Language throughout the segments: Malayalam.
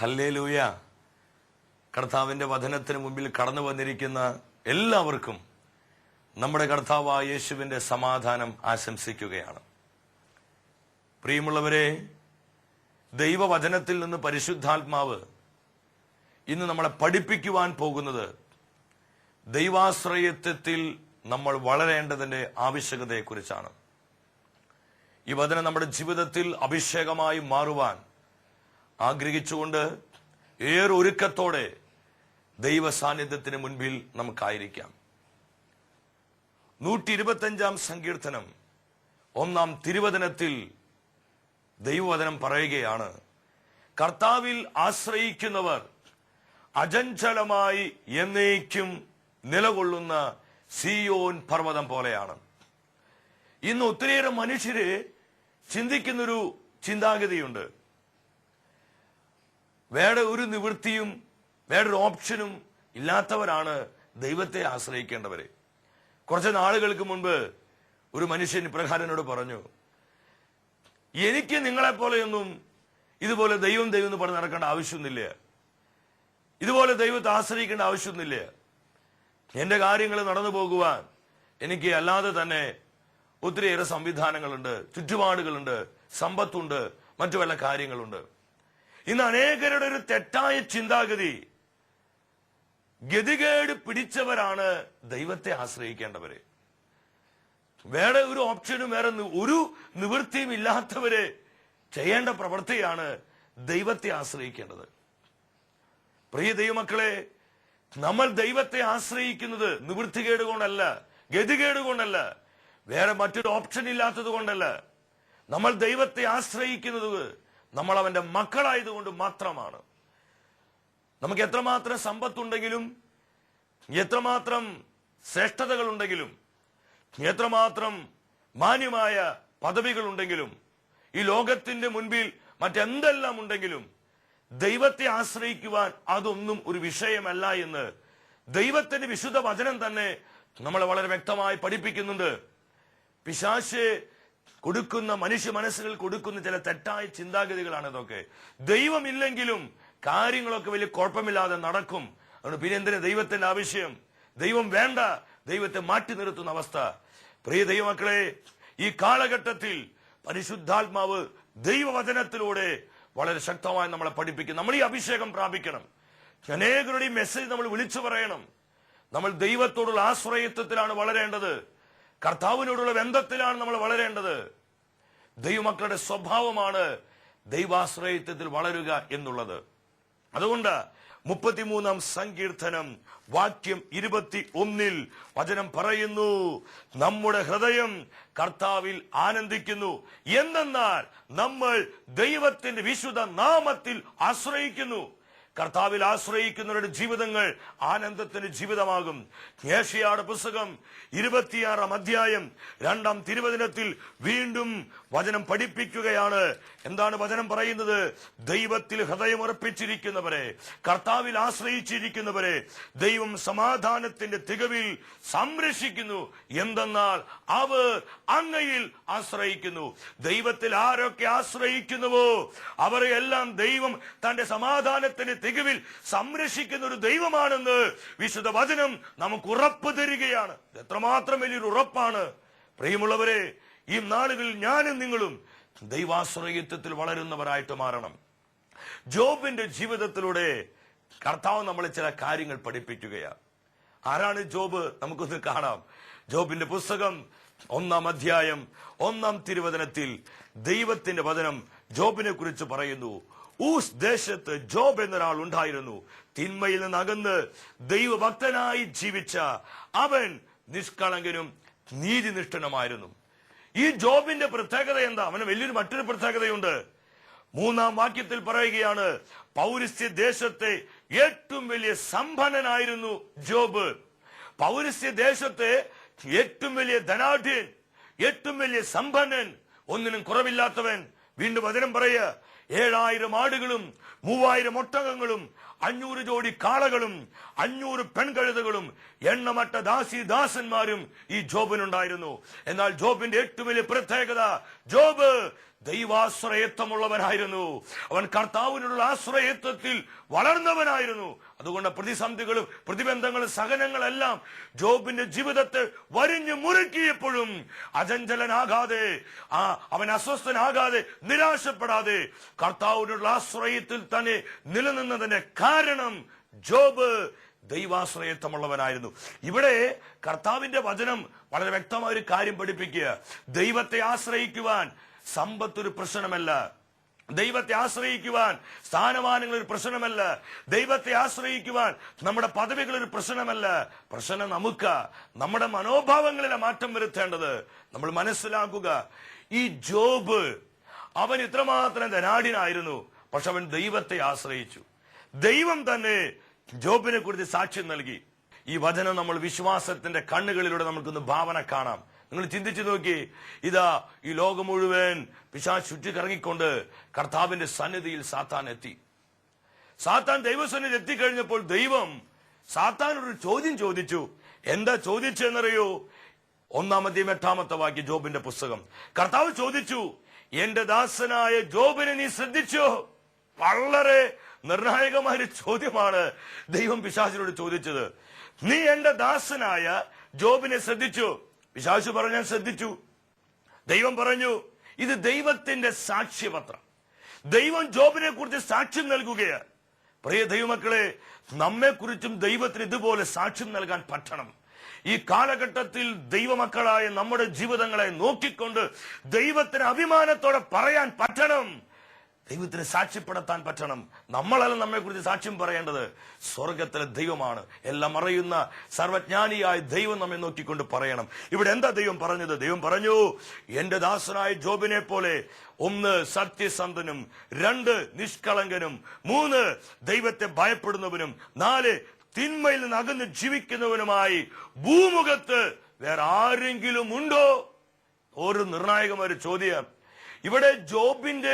ഹല്ലേലൂയ. കർത്താവിന്റെ വചനത്തിന് മുമ്പിൽ കടന്നു വന്നിരിക്കുന്ന എല്ലാവർക്കും നമ്മുടെ കർത്താവായ യേശുവിന്റെ സമാധാനം ആശംസിക്കുകയാണ്. പ്രിയമുള്ളവരെ, ദൈവവചനത്തിൽ നിന്ന് പരിശുദ്ധാത്മാവ് ഇന്ന് നമ്മളെ പഠിപ്പിക്കുവാൻ പോകുന്നത് ദൈവാശ്രയത്വത്തിൽ നമ്മൾ വളരേണ്ടതിന്റെ ആവശ്യകതയെക്കുറിച്ചാണ്. ഈ വചനം നമ്മുടെ ജീവിതത്തിൽ അഭിഷേകമായി മാറുവാൻ ആഗ്രഹിച്ചുകൊണ്ട് ഏറെ ഒരുക്കത്തോടെ ദൈവ സാന്നിധ്യത്തിന് മുൻപിൽ നമുക്കായിരിക്കാം. 125 സങ്കീർത്തനം 1 തിരുവചനത്തിൽ ദൈവവചനം പറയുകയാണ്, കർത്താവിൽ ആശ്രയിക്കുന്നവർ അചഞ്ചലമായി എന്നേക്കും നിലകൊള്ളുന്ന സിയോൻ പർവ്വതം പോലെയാണ്. ഇന്ന് ഒത്തിരിയേറെ മനുഷ്യര് ചിന്തിക്കുന്നൊരു ചിന്താഗതിയുണ്ട്. വേറെ ഒരു നിവൃത്തിയും വേറൊരു ഓപ്ഷനും ഇല്ലാത്തവരാണ് ദൈവത്തെ ആശ്രയിക്കേണ്ടവര്. കുറച്ച് നാളുകൾക്ക് മുൻപ് ഒരു മനുഷ്യൻ ഇപ്രകാരനോട് പറഞ്ഞു, എനിക്ക് നിങ്ങളെപ്പോലെയൊന്നും ഇതുപോലെ ദൈവം എന്ന് പറഞ്ഞ് നടക്കേണ്ട ആവശ്യമൊന്നുമില്ല, ഇതുപോലെ ദൈവത്തെ ആശ്രയിക്കേണ്ട ആവശ്യമൊന്നുമില്ല. എന്റെ കാര്യങ്ങൾ നടന്നു പോകുവാൻ എനിക്ക് അല്ലാതെ തന്നെ ഒത്തിരിയേറെ സംവിധാനങ്ങളുണ്ട്, ചുറ്റുപാടുകളുണ്ട്, സമ്പത്തുണ്ട്, മറ്റു പല കാര്യങ്ങളുണ്ട്. ഇന്ന് അനേകരുടെ ഒരു തെറ്റായ ചിന്താഗതി, ഗതികേട് പിടിച്ചവരാണ് ദൈവത്തെ ആശ്രയിക്കേണ്ടവര്. വേറെ ഒരു ഓപ്ഷനും വേറെ ഒരു നിവൃത്തിയും ഇല്ലാത്തവര് ചെയ്യേണ്ട പ്രവൃത്തിയാണ് ദൈവത്തെ ആശ്രയിക്കേണ്ടത്. പ്രിയ ദൈവമക്കളെ, നമ്മൾ ദൈവത്തെ ആശ്രയിക്കുന്നത് നിവൃത്തികേട് കൊണ്ടല്ല, ഗതികേട് കൊണ്ടല്ല, വേറെ മറ്റൊരു ഓപ്ഷൻ ഇല്ലാത്തത് കൊണ്ടല്ല. നമ്മൾ ദൈവത്തെ ആശ്രയിക്കുന്നത് നമ്മൾ അവന്റെ മക്കളായതുകൊണ്ട് മാത്രമാണ്. നമുക്ക് എത്രമാത്രം സമ്പത്തുണ്ടെങ്കിലും, എത്രമാത്രം ശ്രേഷ്ഠതകളുണ്ടെങ്കിലും, എത്രമാത്രം മാന്യമായ പദവികളുണ്ടെങ്കിലും, ഈ ലോകത്തിന്റെ മുൻപിൽ മറ്റെന്തെല്ലാം ഉണ്ടെങ്കിലും ദൈവത്തെ ആശ്രയിക്കുവാൻ അതൊന്നും ഒരു വിഷയമല്ല എന്ന് ദൈവത്തിന്റെ വിശുദ്ധ വചനം തന്നെ നമ്മളെ വളരെ വ്യക്തമായി പഠിപ്പിക്കുന്നുണ്ട്. പിശാച് കൊടുക്കുന്ന, മനുഷ്യ മനസ്സുകൾ കൊടുക്കുന്ന ചില തെറ്റായ ചിന്താഗതികളാണ് ഇതൊക്കെ. ദൈവമില്ലെങ്കിലും കാര്യങ്ങളൊക്കെ വലിയ കുഴപ്പമില്ലാതെ നടക്കും. അതുകൊണ്ട് പിന്നെ എന്തിനാ ദൈവത്തിന്റെ ആവശ്യം? ദൈവം വേണ്ട, ദൈവത്തെ മാറ്റി നിർത്തുന്ന അവസ്ഥ. പ്രിയ ദൈവമക്കളെ, ഈ കാലഘട്ടത്തിൽ പരിശുദ്ധാത്മാവ് ദൈവവചനത്തിലൂടെ വളരെ ശക്തമായി നമ്മളെ പഠിപ്പിക്കും. നമ്മൾ ഈ അഭിഷേകം പ്രാപിക്കണം. അനേകരുടെ ഈ മെസ്സേജ് നമ്മൾ വിളിച്ചു പറയണം. നമ്മൾ ദൈവത്തോടുള്ള ആശ്രയത്വത്തിലാണ് വളരേണ്ടത്, കർത്താവിനോടുള്ള ബന്ധത്തിലാണ് നമ്മൾ വളരേണ്ടത്. ദൈവമക്കളുടെ സ്വഭാവമാണ് ദൈവാശ്രയത്വത്തിൽ വളരുക എന്നുള്ളത്. അതുകൊണ്ട് 33 സങ്കീർത്തനം വാക്യം 21 വചനം പറയുന്നു, നമ്മുടെ ഹൃദയം കർത്താവിൽ ആനന്ദിക്കുന്നു, എന്തെന്നാൽ നമ്മൾ ദൈവത്തിന്റെ വിശുദ്ധ നാമത്തിൽ ആശ്രയിക്കുന്നു. കർത്താവിൽ ആശ്രയിക്കുന്നവരുടെ ജീവിതങ്ങൾ ആനന്ദത്തിന്റെ ജീവിതമാകും. യേശയ്യായുടെ പുസ്തകം 26 അധ്യായം 2 തിരുവചനത്തിൽ വീണ്ടും വചനം പഠിപ്പിക്കുകയാണ്. എന്താണ് വചനം പറയുന്നത്? ദൈവത്തിൽ ഹൃദയമുറപ്പിച്ചിരിക്കുന്നവരെ, കർത്താവിൽ ആശ്രയിച്ചിരിക്കുന്നവരെ ദൈവം സമാധാനത്തിന്റെ തികവിൽ സംരക്ഷിക്കുന്നു, എന്തെന്നാൽ അവർ അങ്ങയിൽ ആശ്രയിക്കുന്നു. ദൈവത്തിൽ ആരൊക്കെ ആശ്രയിക്കുന്നുവോ അവരെ എല്ലാം ദൈവം തന്റെ സമാധാനത്തിന്റെ തികവിൽ സംരക്ഷിക്കുന്ന ഒരു ദൈവമാണെന്ന് വിശുദ്ധ വചനം നമുക്ക് ഉറപ്പ് തരികയാണ്. എത്രമാത്രം വലിയൊരു ഉറപ്പാണ്! പ്രിയമുള്ളവരെ, ഈ നാളുകളിൽ ഞാനും നിങ്ങളും ദൈവാശ്രയത്വത്തിൽ വളരുന്നവരായിട്ട് മാറണം. ജോബിന്റെ ജീവിതത്തിലൂടെ കർത്താവ് നമ്മളെ ചില കാര്യങ്ങൾ പഠിപ്പിക്കുകയാണ്. ആരാണ് ജോബ്? നമുക്കൊന്ന് കാണാം. ജോബിന്റെ പുസ്തകം 1 അധ്യായം 1 തിരുവചനത്തിൽ ദൈവത്തിന്റെ വചനം ജോബിനെ കുറിച്ച് പറയുന്നു. ഊസ് ദേശത്ത് ജോബ് എന്നൊരാൾ ഉണ്ടായിരുന്നു. തിന്മയിൽ നിന്ന് അകന്ന് ദൈവഭക്തനായി ജീവിച്ച അവൻ നിഷ്കളങ്കനും നീതിനിഷ്ഠനുമായിരുന്നു. ഈ ജോബിന്റെ പ്രത്യേകത എന്താ? അവന് വലിയൊരു മറ്റൊരു പ്രത്യേകതയുണ്ട്. 3 വാക്യത്തിൽ പറയുകയാണ്, പൗരസ്ത്യ ദേശത്തെ ഏറ്റവും വലിയ സമ്പന്നനായിരുന്നു ജോബ്. പൗരസ്ത്യ ദേശത്തെ ഏറ്റവും വലിയ ധനാഢ്യൻ, ഏറ്റവും വലിയ സമ്പന്നൻ, ഒന്നിനും കുറവില്ലാത്തവൻ. വീണ്ടും വചനം പറയുക, 7000 ആടുകളും 3000 ഒട്ടകങ്ങളും 500 ജോഡി കാളകളും 500 പെൺകഴുതകളും എണ്ണമറ്റ ദാസന്മാരും ഈ ജോബിനുണ്ടായിരുന്നു. എന്നാൽ ജോബിന്റെ ഏറ്റവും വലിയ പ്രത്യേകത, ജോബ് ദൈവാശ്രയത്വമുള്ളവനായിരുന്നു. അവൻ കർത്താവിനുള്ള ആശ്രയത്വത്തിൽ വളർന്നവനായിരുന്നു. അതുകൊണ്ട് പ്രതിസന്ധികളും പ്രതിബന്ധങ്ങളും സഹനങ്ങളെല്ലാം ജോബിന്റെ ജീവിതത്തെ വരിഞ്ഞു മുറുക്കിയപ്പോഴും അചഞ്ചലനാകാതെ, അവൻ അസ്വസ്ഥനാകാതെ, നിരാശപ്പെടാതെ കർത്താവിനുള്ള ആശ്രയത്തിൽ തന്നെ നിലനിന്നതിന്റെ കാരണം ജോബ് ദൈവാശ്രയത്വമുള്ളവനായിരുന്നു. ഇവിടെ കർത്താവിന്റെ വചനം വളരെ വ്യക്തമായ ഒരു കാര്യം പഠിപ്പിക്കുക. ദൈവത്തെ ആശ്രയിക്കുവാൻ സമ്പത്തൊരു പ്രശ്നമല്ല, ദൈവത്തെ ആശ്രയിക്കുവാൻ സ്ഥാനമാനങ്ങൾ ഒരു പ്രശ്നമല്ല, ദൈവത്തെ ആശ്രയിക്കുവാൻ നമ്മുടെ പദവികൾ ഒരു പ്രശ്നമല്ല. പ്രശ്നം നമ്മുടെ മനോഭാവങ്ങളിലെ മാറ്റം വരുത്തേണ്ടത്. നമ്മൾ മനസ്സിലാക്കുക, ഈ ജോബ് അവൻ ഇത്രമാത്രം ധനാഢ്യനായിരുന്നു, പക്ഷെ അവൻ ദൈവത്തെ ആശ്രയിച്ചു. ദൈവം തന്നെ ജോബിനെ കുറിച്ച് സാക്ഷ്യം നൽകി. ഈ വചനം നമ്മൾ വിശ്വാസത്തിന്റെ കണ്ണുകളിലൂടെ നമുക്കൊന്ന് ഭാവന കാണാം. നിങ്ങൾ ചിന്തിച്ചു നോക്കി, ഇതാ ഈ ലോകം മുഴുവൻ പിശാച് ചുറ്റിക്കറങ്ങിക്കൊണ്ട് കർത്താവിന്റെ സന്നിധിയിൽ സാത്താൻ എത്തി. സാത്താൻ ദൈവസന്നിധി എത്തിക്കഴിഞ്ഞപ്പോൾ ദൈവം സാത്താനൊരു ചോദ്യം ചോദിച്ചു. എന്താ ചോദിച്ചെന്നറിയോ? 1-8 വാക്യം ജോബിന്റെ പുസ്തകം. കർത്താവ് ചോദിച്ചു, എന്റെ ദാസനായ ജോബിനെ നീ ശ്രദ്ധിച്ചോ? വളരെ നിർണായകമായ ഒരു ചോദ്യമാണ് ദൈവം പിശാചിനോട് ചോദിച്ചത്. നീ എന്റെ ദാസനായ ജോബിനെ ശ്രദ്ധിച്ചു? പിശാച് പറഞ്ഞു, ഞാൻ ശ്രദ്ധിച്ചു. ദൈവം പറഞ്ഞു, ഇത് ദൈവത്തിന്റെ സാക്ഷ്യപത്രം. ദൈവം ജോബിനെ കുറിച്ച് സാക്ഷ്യം നൽകുകയാണ്. പ്രിയ ദൈവമക്കളെ, നമ്മെക്കുറിച്ചും ദൈവത്തിന് ഇതുപോലെ സാക്ഷ്യം നൽകാൻ പറ്റണം. ഈ കാലഘട്ടത്തിൽ ദൈവമക്കളായ നമ്മുടെ ജീവിതങ്ങളെ നോക്കിക്കൊണ്ട് ദൈവത്തിന് അഭിമാനത്തോടെ പറയാൻ പറ്റണം, ദൈവത്തിന് സാക്ഷ്യപ്പെടുത്താൻ പറ്റണം. നമ്മളല്ല നമ്മെക്കുറിച്ച് സാക്ഷ്യം പറയേണ്ടത്, സ്വർഗത്തിലെ ദൈവമാണ്. എല്ലാം അറിയുന്ന സർവജ്ഞാനിയായ ദൈവം നമ്മെ നോക്കിക്കൊണ്ട് പറയണം. ഇവിടെ എന്താ ദൈവം പറഞ്ഞത്? ദൈവം പറഞ്ഞു, എന്റെ ദാസനായ ജോബിനെ പോലെ 1 സത്യസന്ധനും, 2 നിഷ്കളങ്കനും, 3 ദൈവത്തെ ഭയപ്പെടുന്നവനും, 4 തിന്മയിൽ നിന്ന് അകന്ന് ജീവിക്കുന്നവനുമായി ഭൂമുഖത്ത് വേറെ ആരെങ്കിലും ഉണ്ടോ? ഒരു നിർണായകമായ ചോദ്യം. ഇവിടെ ജോബിന്റെ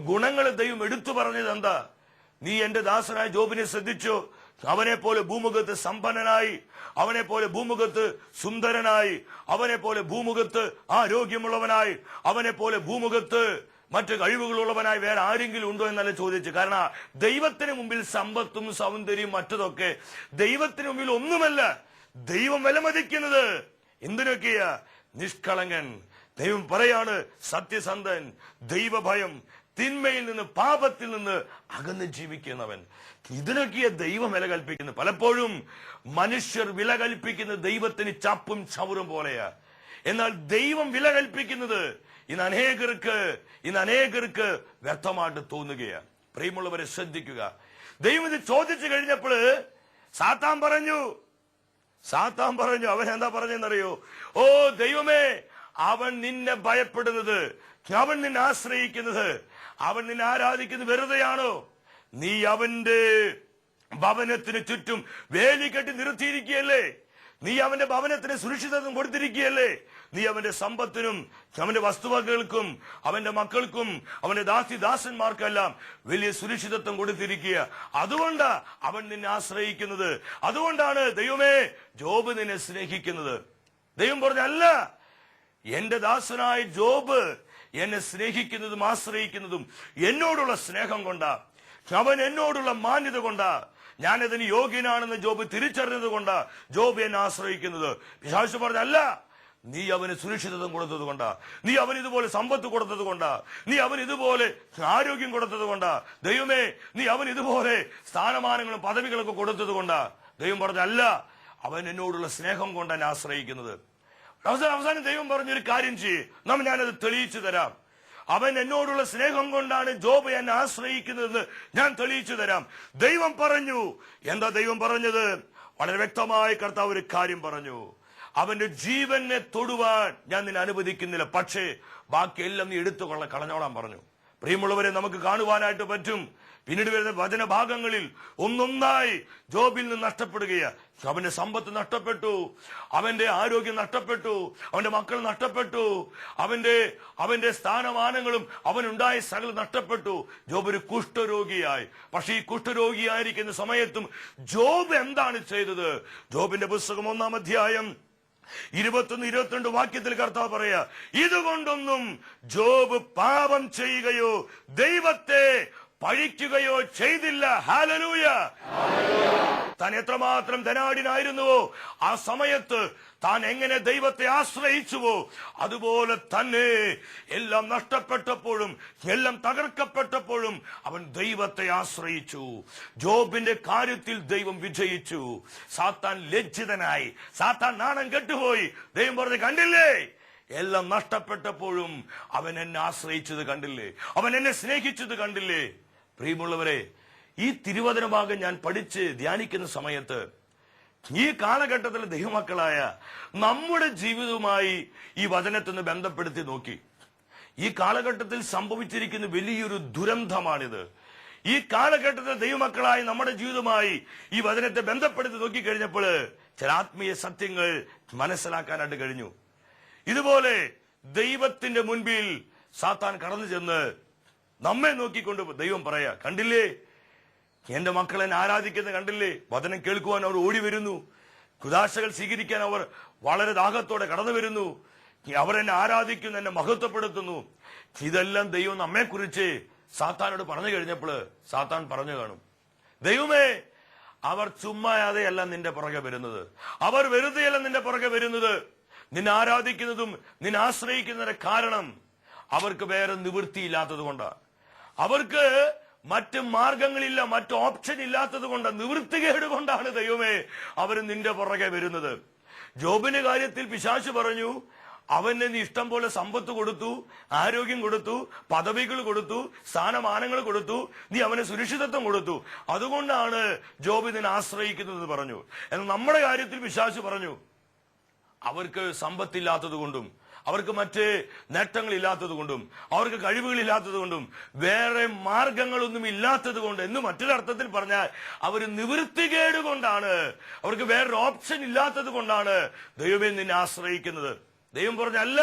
ഗുണങ്ങൾ ദൈവം എടുത്തു പറഞ്ഞത് എന്താ? നീ എന്റെ ദാസനായ ജോബിനെ ശ്രദ്ധിച്ചു. അവനെ പോലെ ഭൂമുഖത്ത് സമ്പന്നനായി, അവനെ പോലെ ഭൂമുഖത്ത് സുന്ദരനായി, അവനെ പോലെ ഭൂമുഖത്ത് ആരോഗ്യമുള്ളവനായി, അവനെ പോലെ ഭൂമുഖത്ത് മറ്റ് കഴിവുകളുള്ളവനായി വേറെ ആരെങ്കിലും ഉണ്ടോ എന്നല്ല ചോദിച്ചു. കാരണം ദൈവത്തിന് മുമ്പിൽ സമ്പത്തും സൗന്ദര്യവും മറ്റതൊക്കെ ദൈവത്തിന് മുമ്പിൽ ഒന്നുമല്ല. ദൈവം വിലമതിക്കുന്നത് എന്തിനൊക്കെയാ? നിഷ്കളങ്കൻ. ദൈവം പറയാണ്, സത്യസന്ധൻ, ദൈവഭയം, തിന്മയിൽ നിന്ന് പാപത്തിൽ നിന്ന് അകന്ന് ജീവിക്കുന്നവൻ. ഇതിനൊക്കെയാ ദൈവം വില കൽപ്പിക്കുന്നത്. പലപ്പോഴും മനുഷ്യർ വില കൽപ്പിക്കുന്ന ദൈവത്തിന് ചപ്പും ചവറും പോലെയാ. എന്നാൽ ദൈവം വില കൽപ്പിക്കുന്നത് ഇന്ന് അനേകർക്ക് വ്യക്തമായിട്ട് തോന്നുകയാണ്. പ്രിയമുള്ളവരെ ശ്രദ്ധിക്കുക. ദൈവം ഇത് ചോദിച്ചു കഴിഞ്ഞപ്പോൾ സാത്താൻ പറഞ്ഞു, അവൻ എന്താ പറഞ്ഞെന്നറിയോ? ഓ ദൈവമേ, അവൻ നിന്നെ ഭയപ്പെടുന്നത്, അവൻ നിന്നെ ആശ്രയിക്കുന്നത്, അവൻ നിന്നെ ആരാധിക്കുന്നത് വെറുതെയാണോ? നീ അവന്റെ ഭവനത്തിന് ചുറ്റും വേലി കെട്ടി നിർത്തിയിരിക്കുകയല്ലേ? നീ അവന്റെ ഭവനത്തിന് സുരക്ഷിതത്വം കൊടുത്തിരിക്കുകയല്ലേ? നീ അവന്റെ സമ്പത്തിനും അവന്റെ വസ്തുവകകൾക്കും അവന്റെ മക്കൾക്കും അവന്റെ ദാസന്മാർക്കെല്ലാം വലിയ സുരക്ഷിതത്വം കൊടുത്തിരിക്കുക. അതുകൊണ്ടാ അവൻ നിന്നെ ആശ്രയിക്കുന്നത്. അതുകൊണ്ടാണ് ദൈവമേ ജോബ് നിന്നെ സ്നേഹിക്കുന്നത്. ദൈവം പറഞ്ഞല്ല, എന്റെ ദാസനായ ജോബ് എന്നെ സ്നേഹിക്കുന്നതും ആശ്രയിക്കുന്നതും എന്നോടുള്ള സ്നേഹം കൊണ്ടാ, അവൻ എന്നോടുള്ള മാന്യത കൊണ്ടാ, ഞാനതിന് യോഗ്യനാണെന്ന് ജോബ് തിരിച്ചറിഞ്ഞത് കൊണ്ടാ ജോബ് എന്നെ ആശ്രയിക്കുന്നത്. പിശാച് പറഞ്ഞല്ല, നീ അവന് സുരക്ഷിതത്വം കൊടുത്തത് കൊണ്ടാ, നീ അവന് ഇതുപോലെ സമ്പത്ത് കൊടുത്തത് കൊണ്ടാ, നീ അവന് ഇതുപോലെ ആരോഗ്യം കൊടുത്തത് കൊണ്ടാ, ദൈവമേ നീ അവൻ ഇതുപോലെ സ്ഥാനമാനങ്ങളും പദവികളൊക്കെ കൊടുത്തത് കൊണ്ടാ. ദൈവം പറഞ്ഞല്ല, അവൻ എന്നോടുള്ള സ്നേഹം കൊണ്ട് എന്നെ ആശ്രയിക്കുന്നത്. അവസാനം ദൈവം പറഞ്ഞൊരു കാര്യം ചെയ്യ്, ഞാനത് തെളിയിച്ചു തരാം. അവൻ എന്നോടുള്ള സ്നേഹം കൊണ്ടാണ് ജോബ് എന്നെ ആശ്രയിക്കുന്നതെന്ന് ഞാൻ തെളിയിച്ചു തരാം. ദൈവം പറഞ്ഞു. എന്താ ദൈവം പറഞ്ഞത്? വളരെ വ്യക്തമായി കർത്താവ് ഒരു കാര്യം പറഞ്ഞു. അവന്റെ ജീവനെ തൊടുവാൻ ഞാൻ നിന്നെ അനുവദിക്കുന്നില്ല, പക്ഷേ ബാക്കിയെല്ലാം നീ എടുത്തു കളഞ്ഞോളാൻ പറഞ്ഞു. പ്രിയമുള്ളവരെ, നമുക്ക് കാണുവാനായിട്ട് പറ്റും. പിന്നീട് വരുന്ന വചനഭാഗങ്ങളിൽ ഒന്നൊന്നായി ജോബിൽ നിന്ന് നഷ്ടപ്പെടുകയാണ്. അവന്റെ സമ്പത്ത് നഷ്ടപ്പെട്ടു, അവന്റെ ആരോഗ്യം നഷ്ടപ്പെട്ടു, അവന്റെ മക്കൾ നഷ്ടപ്പെട്ടു, അവന്റെ സ്ഥാനമാനങ്ങളും അവനുണ്ടായ സകല നഷ്ടപ്പെട്ടു. ജോബ് ഒരു കുഷ്ഠരോഗിയായി. പക്ഷെ ഈ കുഷ്ഠരോഗിയായിരിക്കുന്ന സമയത്തും ജോബ് എന്താണ് ചെയ്തത്? ജോബിന്റെ പുസ്തകം 1-ാം അധ്യായം 21, 22 വാക്യത്തിൽ കർത്താവ് പറയാ, ഇതുകൊണ്ടൊന്നും ജോബ് പാപം ചെയ്യുകയോ ദൈവത്തെ പഴിക്കുകയോ ചെയ്തില്ല. ഹല്ലേലൂയ. താൻ എത്രമാത്രം ധനാഢ്യനായിരുന്നുവോ ആ സമയത്ത് താൻ എങ്ങനെ ദൈവത്തെ ആശ്രയിച്ചുവോ അതുപോലെ തന്നെ എല്ലാം നഷ്ടപ്പെട്ടപ്പോഴും എല്ലാം തകർക്കപ്പെട്ടപ്പോഴും അവൻ ദൈവത്തെ ആശ്രയിച്ചു. ജോബിന്റെ കാര്യത്തിൽ ദൈവം വിജയിച്ചു. സാത്താൻ ലജ്ജിതനായി, സാത്താൻ നാണം കെട്ടുപോയി. ദൈവം പറഞ്ഞു, കണ്ടില്ലേ, എല്ലാം നഷ്ടപ്പെട്ടപ്പോഴും അവൻ എന്നെ ആശ്രയിച്ചത് കണ്ടില്ലേ, അവൻ എന്നെ സ്നേഹിച്ചത് കണ്ടില്ലേ. പ്രിയമുള്ളവരെ, ഈ തിരുവചന ഭാഗം ഞാൻ പഠിച്ച് ധ്യാനിക്കുന്ന സമയത്ത് ഈ കാലഘട്ടത്തിലെ ദൈവമക്കളായ നമ്മുടെ ജീവിതവുമായി ഈ വചനത്തിന് ബന്ധപ്പെടുത്തി നോക്കി. ഈ കാലഘട്ടത്തിൽ സംഭവിച്ചിരിക്കുന്ന വലിയൊരു ദുരന്തമാണിത്. ഈ കാലഘട്ടത്തിലെ ദൈവമക്കളായി നമ്മുടെ ജീവിതവുമായി ഈ വചനത്തെ ബന്ധപ്പെടുത്തി നോക്കിക്കഴിഞ്ഞപ്പോൾ ചില ആത്മീയ സത്യങ്ങൾ മനസ്സിലാക്കാനായിട്ട് കഴിഞ്ഞു. ഇതുപോലെ ദൈവത്തിന്റെ മുൻപിൽ സാത്താൻ കടന്നു ചെന്ന് നമ്മെ നോക്കിക്കൊണ്ട് ദൈവം പറയാ, കണ്ടില്ലേ, എന്റെ മക്കൾ എന്നെ ആരാധിക്കുന്നത് കണ്ടില്ലേ, വചനം കേൾക്കുവാൻ അവർ ഓടി വരുന്നു, കുദാശകൾ സ്വീകരിക്കാൻ അവർ വളരെ ദാഹത്തോടെ കടന്നു വരുന്നു, അവരെന്നെ ആരാധിക്കുന്നു, എന്നെ മഹത്വപ്പെടുത്തുന്നു. ഇതെല്ലാം ദൈവം നമ്മെക്കുറിച്ച് സാത്താനോട് പറഞ്ഞു കഴിഞ്ഞപ്പോൾ സാത്താൻ പറഞ്ഞു കാണും, ദൈവമേ, അവർ ചുമ്മാതെയല്ല നിന്റെ പുറകെ വരുന്നത്, അവർ വെറുതെയല്ല നിന്റെ പുറകെ വരുന്നത്. നിന്നെ ആരാധിക്കുന്നതും നിന്നെ ആശ്രയിക്കുന്നതിന്റെ കാരണം അവർക്ക് വേറെ നിവൃത്തിയില്ലാത്തത് കൊണ്ടാണ്, അവർക്ക് മറ്റ് മാർഗങ്ങളില്ല, മറ്റ് ഓപ്ഷൻ ഇല്ലാത്തത് കൊണ്ട്, നിവൃത്തികേട് കൊണ്ടാണ് ദൈവമേ അവർ നിന്റെ പുറകെ വരുന്നത്. ജോബിന്റെ കാര്യത്തിൽ പിശാച് പറഞ്ഞു, അവന് നീ ഇഷ്ടം പോലെ സമ്പത്ത് കൊടുത്തു, ആരോഗ്യം കൊടുത്തു, പദവികൾ കൊടുത്തു, സ്ഥാനമാനങ്ങൾ കൊടുത്തു, നീ അവന് സുരക്ഷിതത്വം കൊടുത്തു, അതുകൊണ്ടാണ് ജോബ് നിന്നെ ആശ്രയിക്കുന്നത് പറഞ്ഞു. എന്നാൽ നമ്മുടെ കാര്യത്തിൽ പിശാച് പറഞ്ഞു, അവർക്ക് സമ്പത്തില്ലാത്തത് കൊണ്ടും അവർക്ക് മറ്റ് നേട്ടങ്ങളില്ലാത്തത് കൊണ്ടും അവർക്ക് കഴിവുകളില്ലാത്തത് കൊണ്ടും വേറെ മാർഗങ്ങളൊന്നും ഇല്ലാത്തത് കൊണ്ട് എന്ന് മറ്റൊരർത്ഥത്തിൽ പറഞ്ഞാൽ അവർ നിവൃത്തികേട് കൊണ്ടാണ്, അവർക്ക് വേറൊരു ഓപ്ഷൻ ഇല്ലാത്തത് കൊണ്ടാണ് ദൈവമേ നിന്നെ ആശ്രയിക്കുന്നത്. ദൈവം പറഞ്ഞല്ല,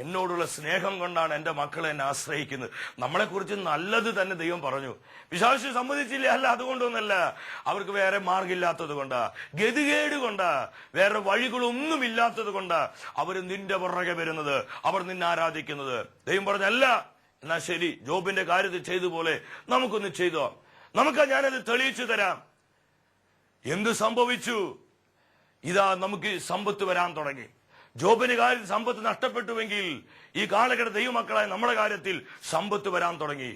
എന്നോടുള്ള സ്നേഹം കൊണ്ടാണ് എന്റെ മക്കളെ എന്നെ ആശ്രയിക്കുന്നത്. നമ്മളെ കുറിച്ച് നല്ലത് തന്നെ ദൈവം പറഞ്ഞു. പിശാച് സമ്മതിച്ചില്ല, അല്ല, അതുകൊണ്ടൊന്നല്ല, അവർക്ക് വേറെ മാർഗമില്ലാത്തത് കൊണ്ടാ, ഗതികേട് കൊണ്ടാ, വേറെ വഴികളൊന്നും ഇല്ലാത്തത് കൊണ്ടാ അവർ നിന്റെ പുറകെ വരുന്നത്, അവർ നിന്നെ ആരാധിക്കുന്നത്. ദൈവം പറഞ്ഞല്ല, എന്നാ ശരി, ജോബിന്റെ കാര്യത്തിൽ ചെയ്തുപോലെ നമുക്കൊന്ന് ചെയ്തോ, ഞാനത് തെളിയിച്ചു തരാം. എന്ത് സംഭവിച്ചു? ഇതാ നമുക്ക് സമ്പത്ത് വരാൻ തുടങ്ങി. ജോബിന്റെ കാര്യത്തിൽ സമ്പത്ത് നഷ്ടപ്പെട്ടുവെങ്കിൽ ഈ കാലഘട്ട ദൈവമക്കളായ നമ്മുടെ കാര്യത്തിൽ സമ്പത്ത് വരാൻ തുടങ്ങി,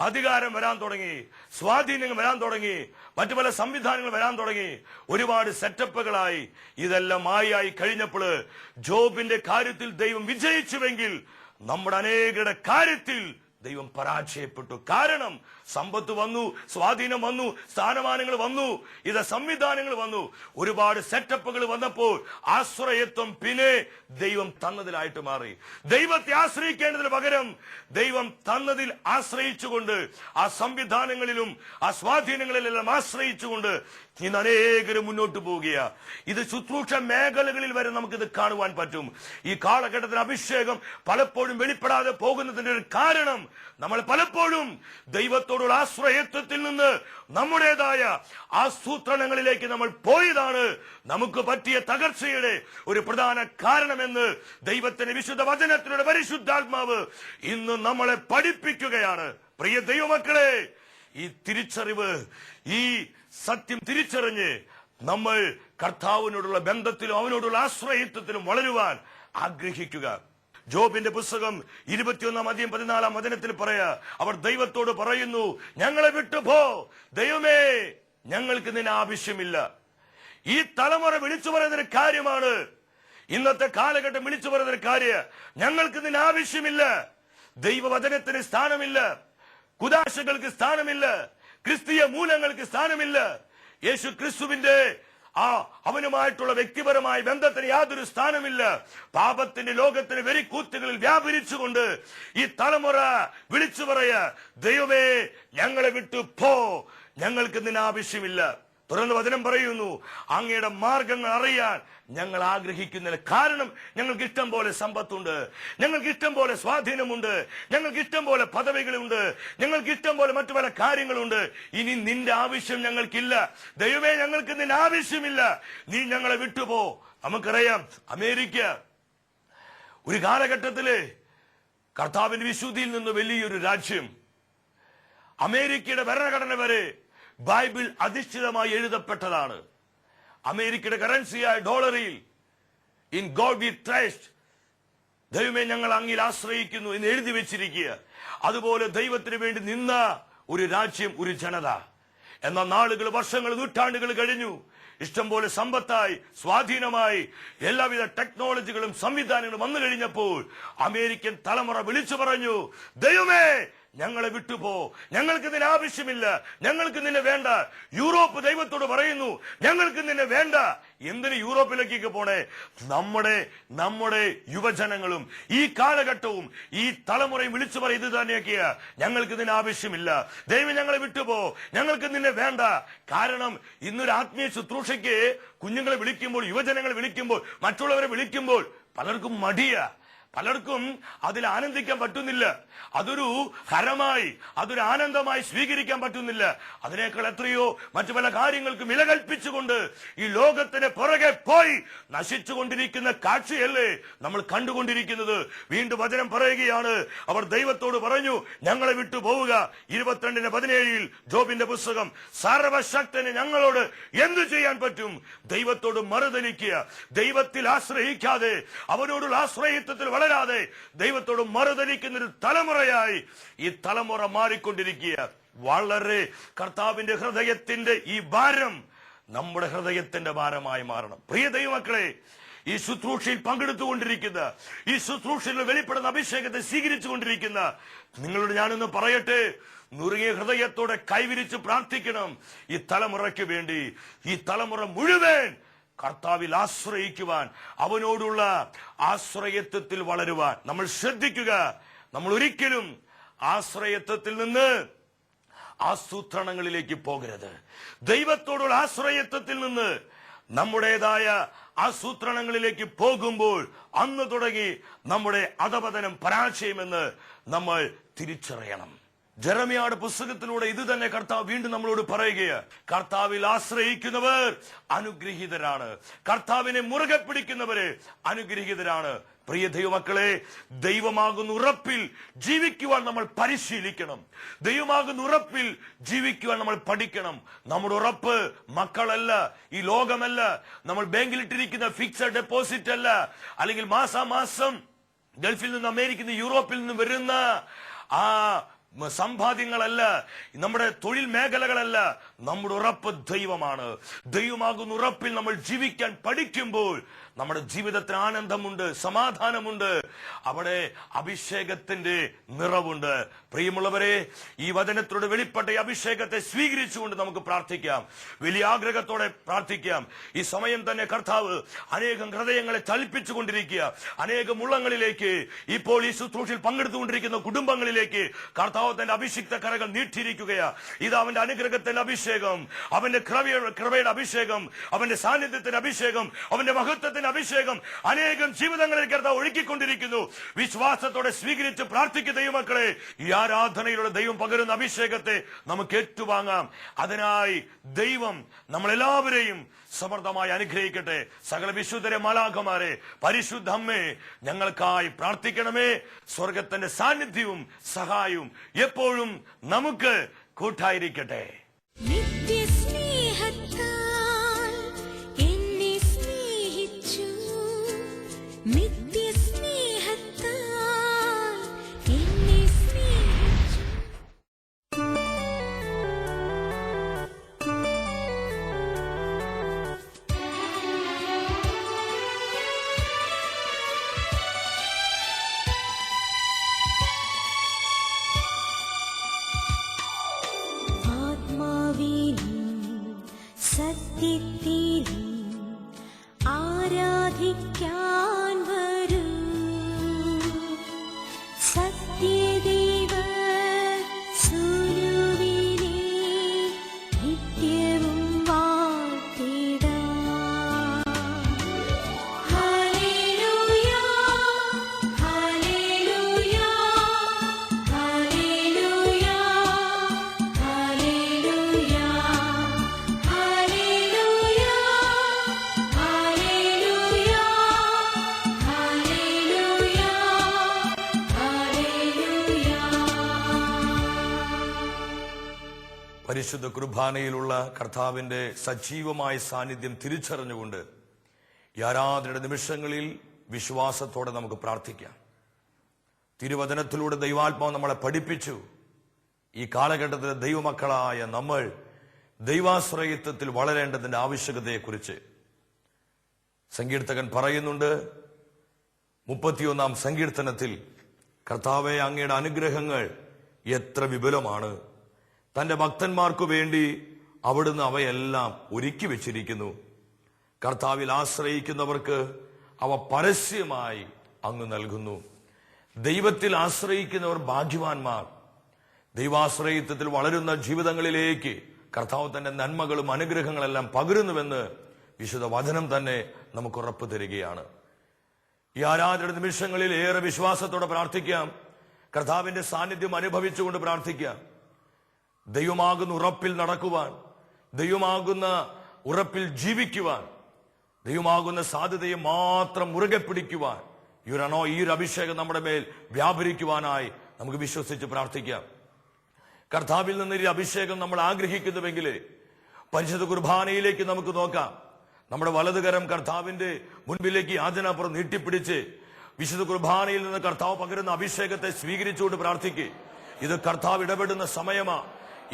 അധികാരം വരാൻ തുടങ്ങി, സ്വാധീനങ്ങൾ വരാൻ തുടങ്ങി, മറ്റു പല സംവിധാനങ്ങൾ വരാൻ തുടങ്ങി, ഒരുപാട് സെറ്റപ്പുകളായി. ഇതെല്ലാം മായായി കഴിഞ്ഞപ്പോൾ ജോബിന്റെ കാര്യത്തിൽ ദൈവം വിജയിച്ചുവെങ്കിൽ നമ്മുടെ അനേകരുടെ കാര്യത്തിൽ ദൈവം പരാജയപ്പെട്ടു. കാരണം സമ്പത്ത് വന്നു, സ്വാധീനം വന്നു, സ്ഥാനമാനങ്ങൾ വന്നു, ഇത് സംവിധാനങ്ങൾ വന്നു, ഒരുപാട് സെറ്റപ്പുകൾ വന്നപ്പോൾ ആശ്രയത്വം പിന്നെ ദൈവം തന്നതിലായിട്ട് മാറി. ദൈവത്തെ ആശ്രയിക്കേണ്ടതിന് പകരം ദൈവം തന്നതിൽ ആശ്രയിച്ചുകൊണ്ട് ആ സംവിധാനങ്ങളിലും ആ സ്വാധീനങ്ങളിലെല്ലാം ആശ്രയിച്ചുകൊണ്ട് ഇന്ന് അനേകരും മുന്നോട്ട് പോവുകയാ. ഇത് ശുശ്രൂഷ മേഖലകളിൽ വരെ നമുക്കിത് കാണുവാൻ പറ്റും. ഈ കാലഘട്ടത്തിന് അഭിഷേകം പലപ്പോഴും വെളിപ്പെടാതെ പോകുന്നതിന്റെ ഒരു കാരണം നമ്മൾ പലപ്പോഴും ദൈവത്തോടുള്ള ആശ്രയത്വത്തിൽ നിന്ന് നമ്മുടേതായ ആസൂത്രണങ്ങളിലേക്ക് നമ്മൾ പോയതാണ് നമുക്ക് പറ്റിയ തകർച്ചയുടെ ഒരു പ്രധാന കാരണമെന്ന് ദൈവത്തിന്റെ വിശുദ്ധ വചനത്തിലൂടെ പരിശുദ്ധാത്മാവ് ഇന്ന് നമ്മളെ പഠിപ്പിക്കുകയാണ്. പ്രിയ ദൈവമക്കളെ, ഈ തിരിച്ചറിവ്, ഈ സത്യം തിരിച്ചറിഞ്ഞ് നമ്മൾ കർത്താവിനോടുള്ള ബന്ധത്തിലും അവനോടുള്ള ആശ്രയത്വത്തിലും വളരുവാൻ ആഗ്രഹിക്കുക. ജോബിന്റെ പുസ്തകം 21-14 വചനത്തിൽ പറയാ, അവർ ദൈവത്തോട് പറയുന്നു, ഞങ്ങളെ വിട്ടുപോ, ദൈവമേ, ഞങ്ങൾക്ക് നിന്നെ ആവശ്യമില്ല. ഈ തലമുറ വിളിച്ചു പറയുന്നൊരു കാര്യമാണ്, ഇന്നത്തെ കാലഘട്ടം വിളിച്ചു പറയുന്നൊരു കാര്യം, ഞങ്ങൾക്ക് നിന്നെ ആവശ്യമില്ല. ദൈവവചനത്തിന് സ്ഥാനമില്ല, കുദാശകൾക്ക് സ്ഥാനമില്ല, ക്രിസ്തീയ മൂലങ്ങൾക്ക് സ്ഥാനമില്ല, യേശു ക്രിസ്തുവിന്റെ അവനുമായിട്ടുള്ള വ്യക്തിപരമായ ബന്ധത്തിന് യാതൊരു സ്ഥാനമില്ല. പാപത്തിന്റെ ലോകത്തിന് വെരിക്കൂത്തുകളിൽ വ്യാപരിച്ചുകൊണ്ട് ഈ തലമുറ വിളിച്ചു പറയാ, ദൈവമേ, ഞങ്ങളെ വിട്ടു പോ, ഞങ്ങൾക്ക് നിന്നെ ആവശ്യമില്ല. തുടർന്ന് വചനം പറയുന്നു, അങ്ങയുടെ മാർഗങ്ങൾ അറിയാൻ ഞങ്ങൾ ആഗ്രഹിക്കുന്നില്ല. കാരണം ഞങ്ങൾക്ക് ഇഷ്ടം പോലെ സമ്പത്തുണ്ട്, ഞങ്ങൾക്ക് ഇഷ്ടം പോലെ സ്വാധീനമുണ്ട്, ഞങ്ങൾക്ക് ഇഷ്ടം പോലെ പദവികളുണ്ട്, ഞങ്ങൾക്ക് ഇഷ്ടം പോലെ മറ്റു പല കാര്യങ്ങളുണ്ട്. ഇനി നിന്റെ ആവശ്യം ഞങ്ങൾക്കില്ല. ദൈവമേ, ഞങ്ങൾക്ക് നിന്റെ ആവശ്യമില്ല, നീ ഞങ്ങളെ വിട്ടുപോ. നമുക്കറിയാം, അമേരിക്ക ഒരു കാലഘട്ടത്തില് കർത്താവിന്റെ വിശുദ്ധിയിൽ നിന്ന് വലിയൊരു രാജ്യം. അമേരിക്കയുടെ ഭരണഘടന വരെ ബൈബിൾ അധിഷ്ഠിതമായി എഴുതപ്പെട്ടതാണ്. അമേരിക്കയുടെ കറൻസിയായ ഡോളറിൽ ഇൻ ഗോഡ് വി ട്രസ്റ്റ്, ദൈവമേ ഞങ്ങൾ അങ്ങിൽ ആശ്രയിക്കുന്നു എന്ന് എഴുതി വെച്ചിരിക്കുക. അതുപോലെ ദൈവത്തിന് വേണ്ടി നിന്ന ഒരു രാജ്യം, ഒരു ജനത. എന്നാൽ നാളുകൾ, വർഷങ്ങൾ, നൂറ്റാണ്ടുകൾ കഴിഞ്ഞു. ഇഷ്ടം പോലെ സമ്പത്തായി, സ്വാധീനമായി, എല്ലാവിധ ടെക്നോളജികളും സംവിധാനങ്ങളും വന്നു കഴിഞ്ഞപ്പോൾ അമേരിക്കൻ തലമുറ വിളിച്ചു പറഞ്ഞു, ദൈവമേ ഞങ്ങളെ വിട്ടുപോ, ഞങ്ങൾക്ക് നിന്നെ ആവശ്യമില്ല, ഞങ്ങൾക്ക് നിന്നെ വേണ്ട. യൂറോപ്പ് ദൈവത്തോട് പറയുന്നു, ഞങ്ങൾക്ക് നിന്നെ വേണ്ട. എന്തിന് യൂറോപ്പിലേക്കൊക്കെ പോണേ? നമ്മുടെ യുവജനങ്ങളും ഈ കാലഘട്ടവും ഈ തലമുറയും വിളിച്ചു പറയും ഇത് തന്നെയൊക്കെയാ, ഞങ്ങൾക്ക് നിന്നെ ആവശ്യമില്ല, ദൈവം ഞങ്ങളെ വിട്ടുപോ, ഞങ്ങൾക്ക് നിന്നെ വേണ്ട. കാരണം ഇന്നൊരു ആത്മീയ ശുശ്രൂഷയ്ക്ക് കുഞ്ഞുങ്ങളെ വിളിക്കുമ്പോൾ, യുവജനങ്ങളെ വിളിക്കുമ്പോൾ, മറ്റുള്ളവരെ വിളിക്കുമ്പോൾ പലർക്കും മടിയാ, പലർക്കും അതിൽ ആനന്ദിക്കാൻ പറ്റുന്നില്ല. അതൊരു ഹരമായി, അതൊരു ആനന്ദമായി സ്വീകരിക്കാൻ പറ്റുന്നില്ല. അതിനേക്കാൾ എത്രയോ മറ്റു പല കാര്യങ്ങൾക്കും വില കൽപ്പിച്ചുകൊണ്ട് ഈ ലോകത്തിന് പുറകെ പോയി നശിച്ചുകൊണ്ടിരിക്കുന്ന കാഴ്ചയല്ലേ നമ്മൾ കണ്ടുകൊണ്ടിരിക്കുന്നത്. വീണ്ടും വചനം പറയുകയാണ്, അവർ ദൈവത്തോട് പറഞ്ഞു, ഞങ്ങളെ വിട്ടു പോവുക. 22:17 ജോബിന്റെ പുസ്തകം, സർവശക്തന് ഞങ്ങളോട് എന്തു ചെയ്യാൻ പറ്റും? ദൈവത്തോട് മറുതലിക്കുക. ദൈവത്തിൽ ആശ്രയിക്കാതെ, അവനോടുള്ള ആശ്രയത്വത്തിൽ വളരാതെ ദൈവത്തോട് മറുതലിക്കുന്ന ഒരു തലമുറയായി ഈ തലമുറ മാറിക്കൊണ്ടിരിക്കുക. വളരെ കർത്താവിന്റെ ഹൃദയത്തിന്റെ ഈ ഭാരം നമ്മുടെ ഹൃദയത്തിന്റെ ഭാരമായി മാറണം. പ്രിയ ദൈവമക്കളെ, ഈ ശുശ്രൂഷയിൽ പങ്കെടുത്തുകൊണ്ടിരിക്കുന്ന, ഈ ശുശ്രൂഷയിൽ വെളിപ്പെടുന്ന അഭിഷേകത്തെ സ്വീകരിച്ചു കൊണ്ടിരിക്കുന്ന നിങ്ങളോട് ഞാനൊന്ന് പറയട്ടെ, നുറുങ്ങിയ ഹൃദയത്തോടെ കൈവിരിച്ച് പ്രാർത്ഥിക്കണം ഈ തലമുറയ്ക്ക് വേണ്ടി. ഈ തലമുറ മുഴുവൻ കർത്താവിൽ ആശ്രയിക്കുവാൻ, അവനോടുള്ള ആശ്രയത്വത്തിൽ വളരുവാൻ നമ്മൾ ശ്രദ്ധിക്കുക. നമ്മൾ ഒരിക്കലും ആശ്രയത്വത്തിൽ നിന്ന് ആസൂത്രണങ്ങളിലേക്ക് പോകരുത്. ദൈവത്തോടുള്ള ആശ്രയത്വത്തിൽ നിന്ന് നമ്മുടേതായ ആസൂത്രണങ്ങളിലേക്ക് പോകുമ്പോൾ അന്ന് തുടങ്ങി നമ്മുടെ അധപതനം, പരാജയമെന്ന് നമ്മൾ തിരിച്ചറിയണം. ജെറമ്യായുടെ പുസ്തകത്തിലൂടെ ഇത് തന്നെ കർത്താവ് വീണ്ടും നമ്മളോട് പറയുകയാണ്. കർത്താവിൽ ആശ്രയിക്കുന്നവർ അനുഗ്രഹീതരാണ്, കർത്താവിനെ മുറുകെ പിടിക്കുന്നവര് അനുഗ്രഹീതരാണ്. പ്രിയ ദൈവമക്കളെ, ദൈവമാകുന്ന ഉറപ്പിൽ ജീവിക്കുവാൻ നമ്മൾ പരിശീലിക്കണം. ദൈവമാകുന്ന ഉറപ്പിൽ ജീവിക്കുവാൻ നമ്മൾ പഠിക്കണം. നമ്മുടെ ഉറപ്പ് മക്കളല്ല, ഈ ലോകമല്ല, നമ്മൾ ബാങ്കിലിട്ടിരിക്കുന്ന ഫിക്സഡ് ഡെപ്പോസിറ്റ് അല്ല, അല്ലെങ്കിൽ മാസാമാസം ഗൾഫിൽ നിന്ന്, അമേരിക്കയിൽ നിന്ന്, യൂറോപ്പിൽ നിന്ന് വരുന്ന ആ സമ്പാദ്യങ്ങളല്ല, നമ്മുടെ തൊഴിൽ മേഖലകളല്ല. നമ്മുടെ ഉറപ്പ് ദൈവമാണ്. ദൈവമാകുന്ന ഉറപ്പിൽ നമ്മൾ ജീവിക്കാൻ പഠിക്കുമ്പോൾ നമ്മുടെ ജീവിതത്തിന് ആനന്ദമുണ്ട്, സമാധാനമുണ്ട്, അവിടെ അഭിഷേകത്തിന്റെ നിറവുണ്ട്. പ്രിയമുള്ളവരെ, ഈ വചനത്തോട് വെളിപ്പെട്ട ഈ അഭിഷേകത്തെ സ്വീകരിച്ചുകൊണ്ട് നമുക്ക് പ്രാർത്ഥിക്കാം, വലിയ ആഗ്രഹത്തോടെ പ്രാർത്ഥിക്കാം. ഈ സമയം തന്നെ കർത്താവ് അനേകം ഹൃദയങ്ങളെ ചലിപ്പിച്ചുകൊണ്ടിരിക്കുക. അനേകം ഉള്ളങ്ങളിലേക്ക്, ഇപ്പോൾ ഈ ശുശ്രൂഷയിൽ പങ്കെടുത്തുകൊണ്ടിരിക്കുന്ന കുടുംബങ്ങളിലേക്ക് കർത്താവ് തന്റെ അഭിഷിക്ത കരകൾ നീട്ടിയിരിക്കുകയാ. ഇത് അവന്റെ അനുഗ്രഹത്തിന്റെ അഭിഷേകം, അവന്റെ കൃപയുടെ അഭിഷേകം, അവന്റെ സാന്നിധ്യത്തിന്റെ അഭിഷേകം, അവന്റെ മഹത്വത്തിന്റെ അഭിഷേകം അനേകം ജീവിതങ്ങളിൽ കർത്താവ് ഒഴുക്കിക്കൊണ്ടിരിക്കുന്നു. വിശ്വാസത്തോടെ സ്വീകരിച്ച് പ്രാർത്ഥിക്കുന്ന ദൈവമക്കളെ, ഈ ആരാധനയിലൂടെ ദൈവം പകരുന്ന അഭിഷേകത്തെ നമുക്ക് ഏറ്റുവാങ്ങാം. അതിനായി ദൈവം നമ്മളെല്ലാവരെയും സമൃദ്ധമായി അനുഗ്രഹിക്കട്ടെ. സകല വിശുദ്ധരെ, മാലാഖമാരെ, പരിശുദ്ധ അമ്മേ, ഞങ്ങൾക്കായി പ്രാർത്ഥിക്കണമേ. സ്വർഗത്തിന്റെ സാന്നിധ്യവും സഹായവും എപ്പോഴും നമുക്ക് കൂട്ടായിരിക്കട്ടെ. ആരാധിക്കാൻ വരൂ, സത്യദൈവ സുരുവിനെ നിത്യവും പരിശുദ്ധ കുർബാനയിലുള്ള കർത്താവിന്റെ സജീവമായ സാന്നിധ്യം തിരിച്ചറിഞ്ഞുകൊണ്ട് ഈ ആരാധനയുടെ നിമിഷങ്ങളിൽ വിശ്വാസത്തോടെ നമുക്ക് പ്രാർത്ഥിക്കാം. തിരുവചനത്തിലൂടെ ദൈവാത്മാവ് നമ്മളെ പഠിപ്പിച്ചു. ഈ കാലഘട്ടത്തിലെ ദൈവമക്കളായ നമ്മൾ ദൈവാശ്രയത്വത്തിൽ വളരേണ്ടതിന്റെ ആവശ്യകതയെക്കുറിച്ച് സങ്കീർത്തകൻ പറയുന്നുണ്ട്. 31-ാം സങ്കീർത്തനത്തിൽ, കർത്താവേ, അങ്ങയുടെ അനുഗ്രഹങ്ങൾ എത്ര വിപുലമാണ്, തന്റെ ഭക്തന്മാർക്കു വേണ്ടി അവിടുന്ന് അവയെല്ലാം ഒരുക്കി വെച്ചിരിക്കുന്നു. കർത്താവിൽ ആശ്രയിക്കുന്നവർക്ക് അവ പരസ്യമായി അങ്ങ് നൽകുന്നു. ദൈവത്തിൽ ആശ്രയിക്കുന്നവർ ഭാഗ്യവാന്മാർ. ദൈവാശ്രയത്വത്തിൽ വളരുന്ന ജീവിതങ്ങളിലേക്ക് കർത്താവ് തന്റെ നന്മകളും അനുഗ്രഹങ്ങളെല്ലാം പകരുന്നുവെന്ന് വിശുദ്ധ വചനം തന്നെ നമുക്ക് ഉറപ്പ് തരികയാണ്. ഈ ആരാധന നിമിഷങ്ങളിൽ ഏറെ വിശ്വാസത്തോടെ പ്രാർത്ഥിക്കാം. കർത്താവിന്റെ സാന്നിധ്യം അനുഭവിച്ചുകൊണ്ട് പ്രാർത്ഥിക്കാം. ദൈവമാകുന്ന ഉറപ്പിൽ നടക്കുവാൻ, ദൈവമാകുന്ന ഉറപ്പിൽ ജീവിക്കുവാൻ, ദൈവമാകുന്ന സാധ്യതയെ മാത്രം മുറുകെ പിടിക്കുവാൻ ഈ ഒരു അഭിഷേകം നമ്മുടെ മേൽ വ്യാപരിക്കുവാനായി നമുക്ക് വിശ്വസിച്ച് പ്രാർത്ഥിക്കാം. കർത്താവിൽ നിന്ന് ഈ അഭിഷേകം നമ്മൾ ആഗ്രഹിക്കുന്നുവെങ്കിൽ പരിശുദ്ധ കുർബാനയിലേക്ക് നമുക്ക് നോക്കാം. നമ്മുടെ വലതുകരം കർത്താവിന്റെ മുൻപിലേക്ക് യാചനാപുറം നീട്ടിപ്പിടിച്ച് വിശുദ്ധ കുർബാനയിൽ നിന്ന് കർത്താവ് പകരുന്ന അഭിഷേകത്തെ സ്വീകരിച്ചുകൊണ്ട് പ്രാർത്ഥിക്കുക. ഇത് കർത്താവ് ഇടപെടുന്ന സമയമാ.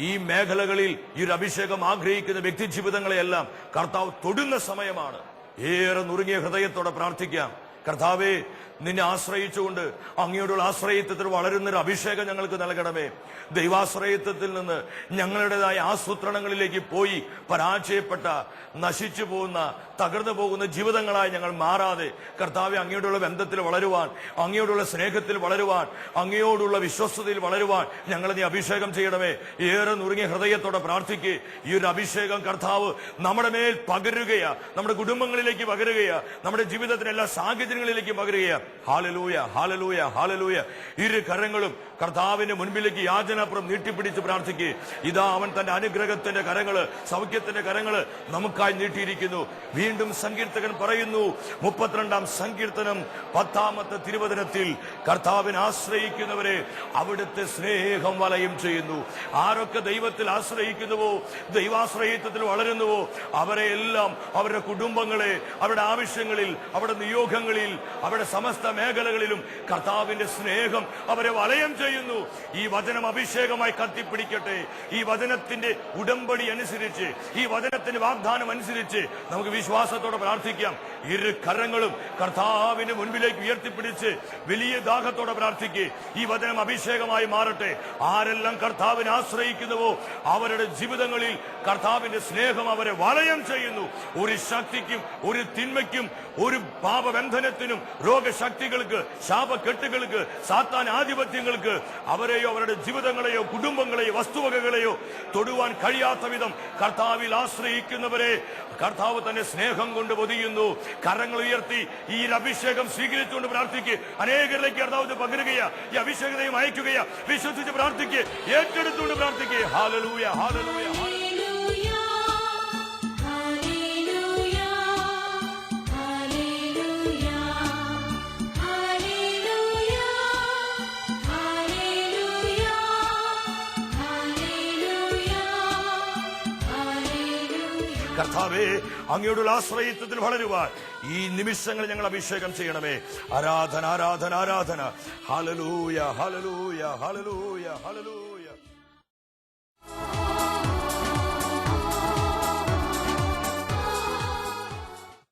ഈ മേഖലകളിൽ ഈ ഒരു അഭിഷേകം ആഗ്രഹിക്കുന്ന വ്യക്തി ജീവിതങ്ങളെയെല്ലാം കർത്താവ് തൊടുന്ന സമയമാണ്. ഏറെ നുറുങ്ങിയ ഹൃദയത്തോടെ പ്രാർത്ഥിക്കാം. കർത്താവേ, നിന്നെ ആശ്രയിച്ചുകൊണ്ട് അങ്ങയോടുള്ള ആശ്രയത്വത്തിൽ വളരുന്നൊരു അഭിഷേകം ഞങ്ങൾക്ക് നൽകണമേ. ദൈവാശ്രയത്വത്തിൽ നിന്ന് ഞങ്ങളുടേതായ ആസൂത്രണങ്ങളിലേക്ക് പോയി പരാജയപ്പെട്ട, നശിച്ചു പോകുന്ന, തകർന്നു പോകുന്ന ജീവിതങ്ങളായി ഞങ്ങൾ മാറാതെ കർത്താവെ, അങ്ങയോടുള്ള ബന്ധത്തിൽ വളരുവാൻ, അങ്ങയോടുള്ള സ്നേഹത്തിൽ വളരുവാൻ, അങ്ങയോടുള്ള വിശ്വസ്തതയിൽ വളരുവാൻ ഞങ്ങളെ നീ അഭിഷേകം ചെയ്യണമേ. ഏറെ നുറുങ്ങിയ ഹൃദയത്തോടെ പ്രാർത്ഥിക്കുക. ഈ ഒരു അഭിഷേകം കർത്താവ് നമ്മുടെ മേൽ പകരുകയാ, നമ്മുടെ കുടുംബങ്ങളിലേക്ക് പകരുകയാ, നമ്മുടെ ജീവിതത്തിലെ എല്ലാ സാഹചര്യങ്ങളിലേക്കും പകരുകയാ. Hallelujah, hallelujah, hallelujah. ഇരു കരങ്ങളും കർത്താവിന്റെ മുൻപിലേക്ക് യാചനാപുറം നീട്ടിപ്പിടിച്ച് പ്രാർത്ഥിക്കുക. ഇതാ അവൻ തന്റെ അനുഗ്രഹത്തിന്റെ കരങ്ങള്, സൗഖ്യത്തിന്റെ കരങ്ങള് നമുക്കായി നീട്ടിയിരിക്കുന്നു. വീണ്ടും സങ്കീർത്തകൻ പറയുന്നു, 32-ാം സങ്കീർത്തനം 10-ാമത്തെ തിരുവചനത്തിൽ, കർത്താവിനെ ആശ്രയിക്കുന്നവരെ അവിടുത്തെ സ്നേഹം വലയം ചെയ്യുന്നു. ആരൊക്കെ ദൈവത്തിൽ ആശ്രയിക്കുന്നുവോ, ദൈവാശ്രയത്വത്തിൽ വളരുന്നുവോ, അവരെ എല്ലാം, അവരുടെ കുടുംബങ്ങളെ, അവരുടെ ആവശ്യങ്ങളിൽ, അവരുടെ നിയോഗങ്ങളിൽ, അവരുടെ സമസ്ത മേഖലകളിലും കർത്താവിന്റെ സ്നേഹം അവരെ വലയം ചെയ്യുന്നു. ഈ വചനം അഭിഷേകമായി കത്തിപ്പിടിക്കട്ടെ. ഈ വചനത്തിന്റെ ഉടമ്പടി അനുസരിച്ച്, ഈ വചനത്തിന്റെ വാഗ്ദാനം അനുസരിച്ച് നമുക്ക് വിശ്വാസത്തോടെ പ്രാർത്ഥിക്കാം. ഇരു കരങ്ങളും കർത്താവിന്റെ മുൻപിലേക്ക് ഉയർത്തിപ്പിടിച്ച് വലിയ ദാഹത്തോടെ പ്രാർത്ഥിക്കുക. ഈ വചനം അഭിഷേകമായി മാറട്ടെ. ആരെല്ലാം കർത്താവിനെ ആശ്രയിക്കുന്നുവോ അവരുടെ ജീവിതങ്ങളിൽ കർത്താവിന്റെ സ്നേഹം അവരെ വലയം ചെയ്യുന്നു. ഒരു ശക്തിക്കും, ഒരു തിന്മയ്ക്കും, ഒരു പാപബന്ധനത്തിനും, രോഗശക്തികൾക്ക്, ശാപക്കെട്ടുകൾക്ക്, സാത്താൻ ആധിപത്യങ്ങൾക്ക് അവരെയോ അവരുടെ ജീവിതങ്ങളെയോ കുടുംബങ്ങളെയോ വസ്തുവകകളെയോ തൊടുവാൻ കഴിയാത്ത വിധം കർത്താവിൽ ആശ്രയിക്കുന്നവരെ കർത്താവ് തന്നെ സ്നേഹം കൊണ്ട് പൊതിയുന്നു. കരങ്ങൾ ഉയർത്തി ഈ അഭിഷേകം സ്വീകരിച്ചുകൊണ്ട് പ്രാർത്ഥിക്കുക. അനേകരിലേക്ക് കർത്താവ് പകരുകയാ, ഈ അഭിഷേകതയും അയക്കുകയാ. വിശ്വസിച്ച് പ്രാർത്ഥിക്കുക, ഏറ്റെടുത്തുകൊണ്ട് പ്രാർത്ഥിക്കുക. Hallelujah, hallelujah, hallelujah. കർത്താവേ, അങ്ങയോടുള്ള ആശ്രയത്വത്തിൽ വളരുവാൻ ഈ നിമിഷങ്ങൾ ഞങ്ങൾ അഭിഷേകം ചെയ്യണമേ. ആരാധന, ആരാധന, ആരാധന. Hallelujah, hallelujah, hallelujah, hallelujah.